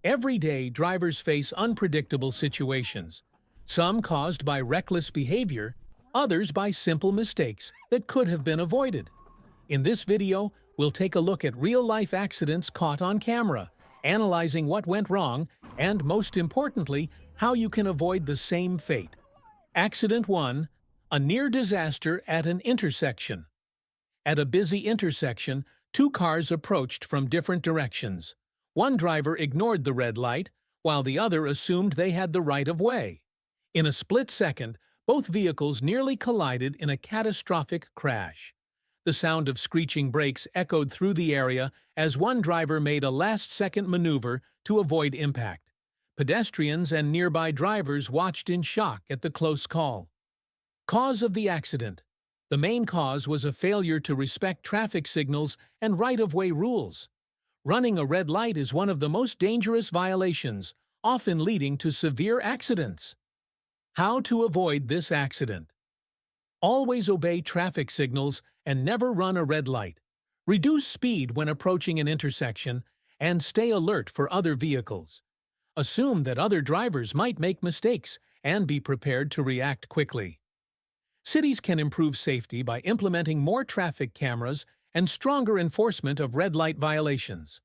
Every day, drivers face unpredictable situations, some caused by reckless behavior, others by simple mistakes that could have been avoided. In this video, we'll take a look at real-life accidents caught on camera, analyzing what went wrong, and most importantly, how you can avoid the same fate. Accident 1. A near disaster at an intersection. At a busy intersection, two cars approached from different directions. One driver ignored the red light, while the other assumed they had the right of way. In a split second, both vehicles nearly collided in a catastrophic crash. The sound of screeching brakes echoed through the area as one driver made a last-second maneuver to avoid impact. Pedestrians and nearby drivers watched in shock at the close call. Cause of the accident. The main cause was a failure to respect traffic signals and right-of-way rules. Running a red light is one of the most dangerous violations, often leading to severe accidents. How to avoid this accident? Always obey traffic signals and never run a red light. Reduce speed when approaching an intersection and stay alert for other vehicles. Assume that other drivers might make mistakes and be prepared to react quickly. Cities can improve safety by implementing more traffic cameras and stronger enforcement of red light violations.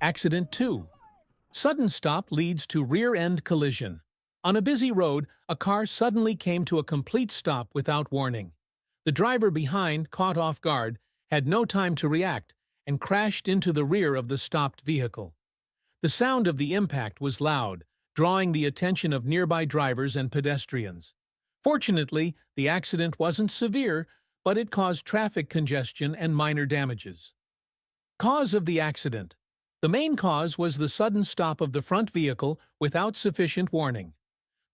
Accident 2. Sudden stop leads to rear-end collision. On a busy road, a car suddenly came to a complete stop without warning. The driver behind, caught off guard, had no time to react and crashed into the rear of the stopped vehicle. The sound of the impact was loud, drawing the attention of nearby drivers and pedestrians. Fortunately, the accident wasn't severe, but it caused traffic congestion and minor damages. Cause of the accident. The main cause was the sudden stop of the front vehicle without sufficient warning.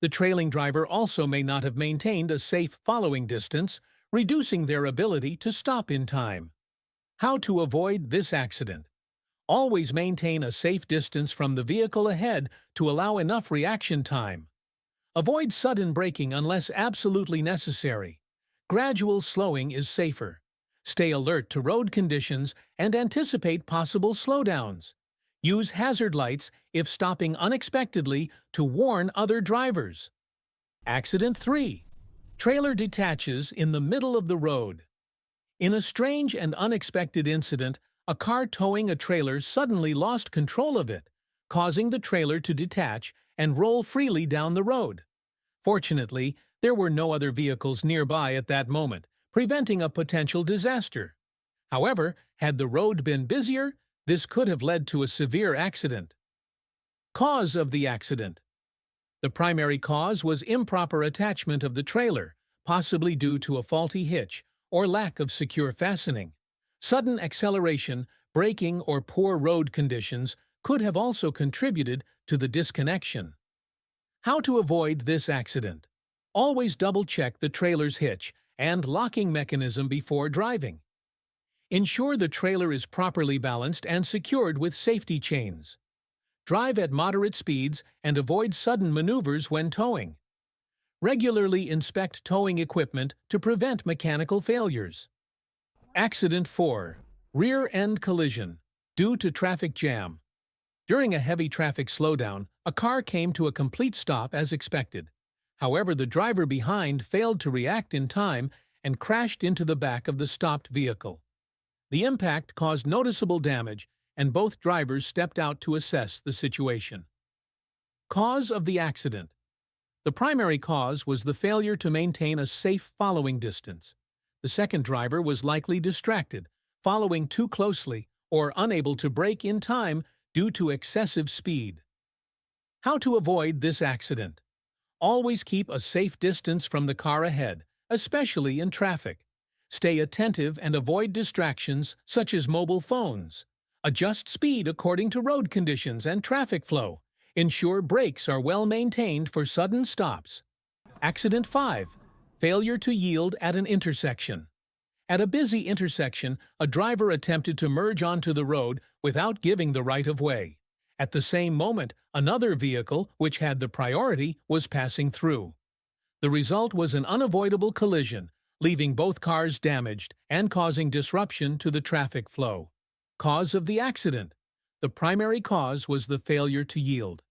The trailing driver also may not have maintained a safe following distance, reducing their ability to stop in time. How to avoid this accident? Always maintain a safe distance from the vehicle ahead to allow enough reaction time. Avoid sudden braking unless absolutely necessary. Gradual slowing is safer. Stay alert to road conditions and anticipate possible slowdowns. Use hazard lights if stopping unexpectedly to warn other drivers. Accident 3. Trailer detaches in the middle of the road. In a strange and unexpected incident, a car towing a trailer suddenly lost control of it, causing the trailer to detach and roll freely down the road. Fortunately, there were no other vehicles nearby at that moment, preventing a potential disaster. However, had the road been busier, this could have led to a severe accident. Cause of the accident. The primary cause was improper attachment of the trailer, possibly due to a faulty hitch or lack of secure fastening. Sudden acceleration, braking, or poor road conditions could have also contributed to the disconnection. How to avoid this accident? Always double-check the trailer's hitch and locking mechanism before driving. Ensure the trailer is properly balanced and secured with safety chains. Drive at moderate speeds and avoid sudden maneuvers when towing. Regularly inspect towing equipment to prevent mechanical failures. Accident 4. Rear-end collision due to traffic jam. During a heavy traffic slowdown, a car came to a complete stop as expected. However, the driver behind failed to react in time and crashed into the back of the stopped vehicle. The impact caused noticeable damage, and both drivers stepped out to assess the situation. Cause of the accident. The primary cause was the failure to maintain a safe following distance. The second driver was likely distracted, following too closely, or unable to brake in time due to excessive speed. How to avoid this accident? Always keep a safe distance from the car ahead, especially in traffic. Stay attentive and avoid distractions such as mobile phones. Adjust speed according to road conditions and traffic flow. Ensure brakes are well maintained for sudden stops. Accident 5. Failure to yield at an intersection. At a busy intersection, a driver attempted to merge onto the road without giving the right of way. At the same moment, another vehicle, which had the priority, was passing through. The result was an unavoidable collision, leaving both cars damaged and causing disruption to the traffic flow. Cause of the accident. The primary cause was the failure to yield.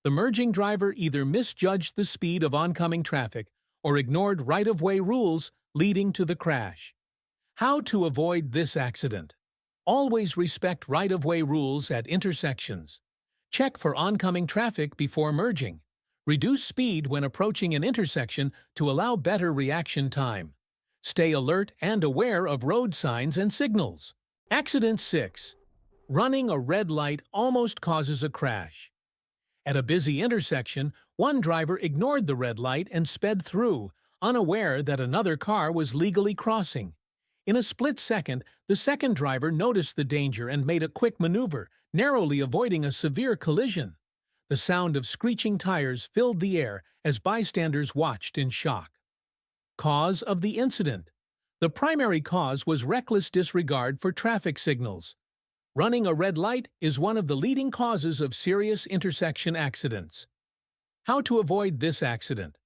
The merging driver either misjudged the speed of oncoming traffic or ignored right-of-way rules, leading to the crash. How to avoid this accident? Always respect right-of-way rules at intersections. Check for oncoming traffic before merging. Reduce speed when approaching an intersection to allow better reaction time. Stay alert and aware of road signs and signals. Accident 6. Running a red light almost causes a crash. At a busy intersection, one driver ignored the red light and sped through, unaware that another car was legally crossing. In a split second, the second driver noticed the danger and made a quick maneuver, narrowly avoiding a severe collision. The sound of screeching tires filled the air as bystanders watched in shock. Cause of the incident. The primary cause was reckless disregard for traffic signals. Running a red light is one of the leading causes of serious intersection accidents. How to avoid this accident?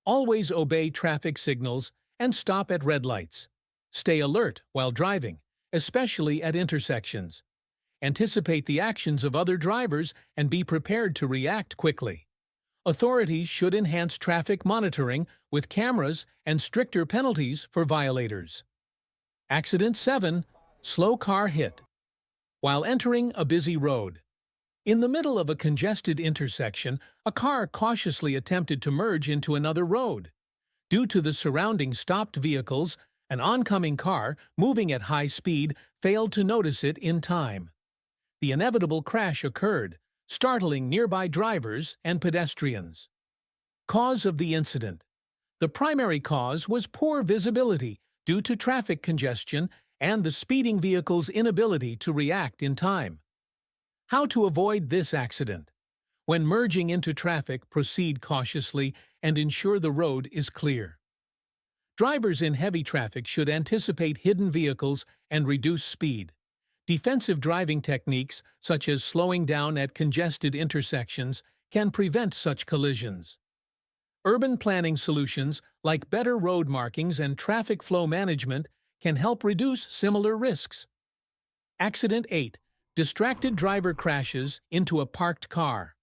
Always obey traffic signals and stop at red lights. Stay alert while driving, especially at intersections. Anticipate the actions of other drivers and be prepared to react quickly. Authorities should enhance traffic monitoring with cameras and stricter penalties for violators. Accident 7. Slow car hit. While entering a busy road. In the middle of a congested intersection, a car cautiously attempted to merge into another road. Due to the surrounding stopped vehicles, an oncoming car, moving at high speed, failed to notice it in time. The inevitable crash occurred, startling nearby drivers and pedestrians. Cause of the incident. The primary cause was poor visibility due to traffic congestion and the speeding vehicle's inability to react in time. How to avoid this accident? When merging into traffic, proceed cautiously and ensure the road is clear. Drivers in heavy traffic should anticipate hidden vehicles and reduce speed. Defensive driving techniques, such as slowing down at congested intersections, can prevent such collisions. Urban planning solutions, like better road markings and traffic flow management, can help reduce similar risks. Accident 8. Distracted driver crashes into a parked car.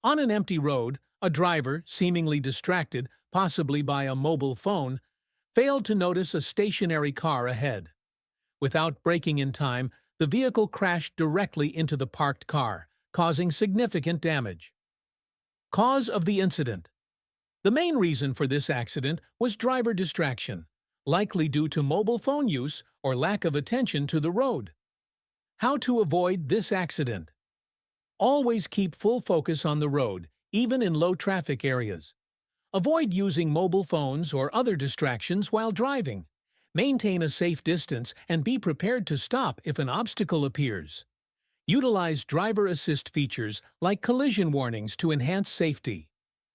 On an empty road, a driver, seemingly distracted, possibly by a mobile phone, failed to notice a stationary car ahead. Without braking in time, the vehicle crashed directly into the parked car, causing significant damage. Cause of the incident. The main reason for this accident was driver distraction, likely due to mobile phone use or lack of attention to the road. How to avoid this accident? Always keep full focus on the road, even in low traffic areas. Avoid using mobile phones or other distractions while driving. Maintain a safe distance and be prepared to stop if an obstacle appears. Utilize driver assist features like collision warnings to enhance safety.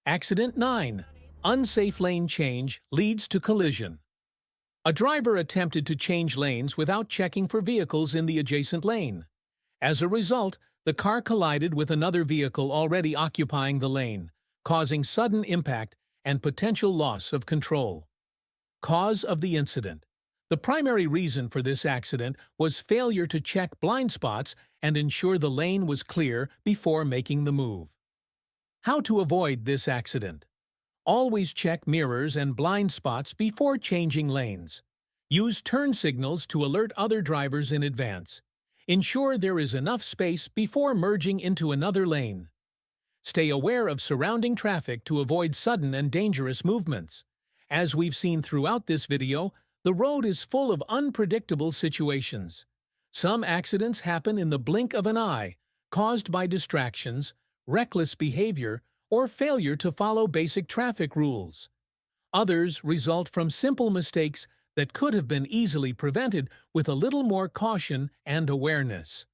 Accident 9. Unsafe lane change leads to collision. A driver attempted to change lanes without checking for vehicles in the adjacent lane. As a result, the car collided with another vehicle already occupying the lane, causing sudden impact and potential loss of control. Cause of the incident. The primary reason for this accident was failure to check blind spots and ensure the lane was clear before making the move. How to avoid this accident? Always check mirrors and blind spots before changing lanes. Use turn signals to alert other drivers in advance. Ensure there is enough space before merging into another lane. Stay aware of surrounding traffic to avoid sudden and dangerous movements. As we've seen throughout this video, the road is full of unpredictable situations. Some accidents happen in the blink of an eye, caused by distractions, reckless behavior, or failure to follow basic traffic rules. Others result from simple mistakes that could have been easily prevented with a little more caution and awareness.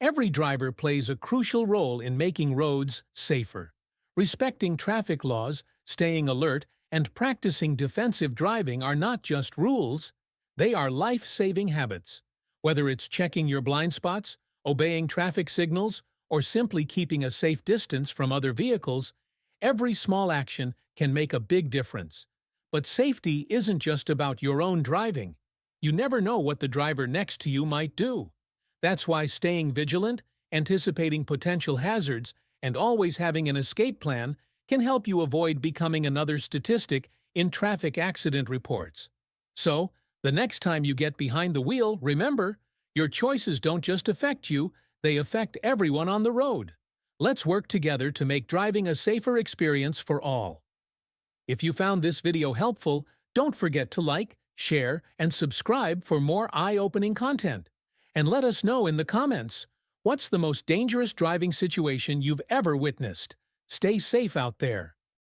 Every driver plays a crucial role in making roads safer. Respecting traffic laws, staying alert, and practicing defensive driving are not just rules, they are life-saving habits. Whether it's checking your blind spots, obeying traffic signals, or simply keeping a safe distance from other vehicles, every small action can make a big difference. But safety isn't just about your own driving. You never know what the driver next to you might do. That's why staying vigilant, anticipating potential hazards, and always having an escape plan can help you avoid becoming another statistic in traffic accident reports. So, the next time you get behind the wheel, remember, your choices don't just affect you, they affect everyone on the road. Let's work together to make driving a safer experience for all. If you found this video helpful, don't forget to like, share, and subscribe for more eye-opening content. And let us know in the comments, what's the most dangerous driving situation you've ever witnessed? Stay safe out there.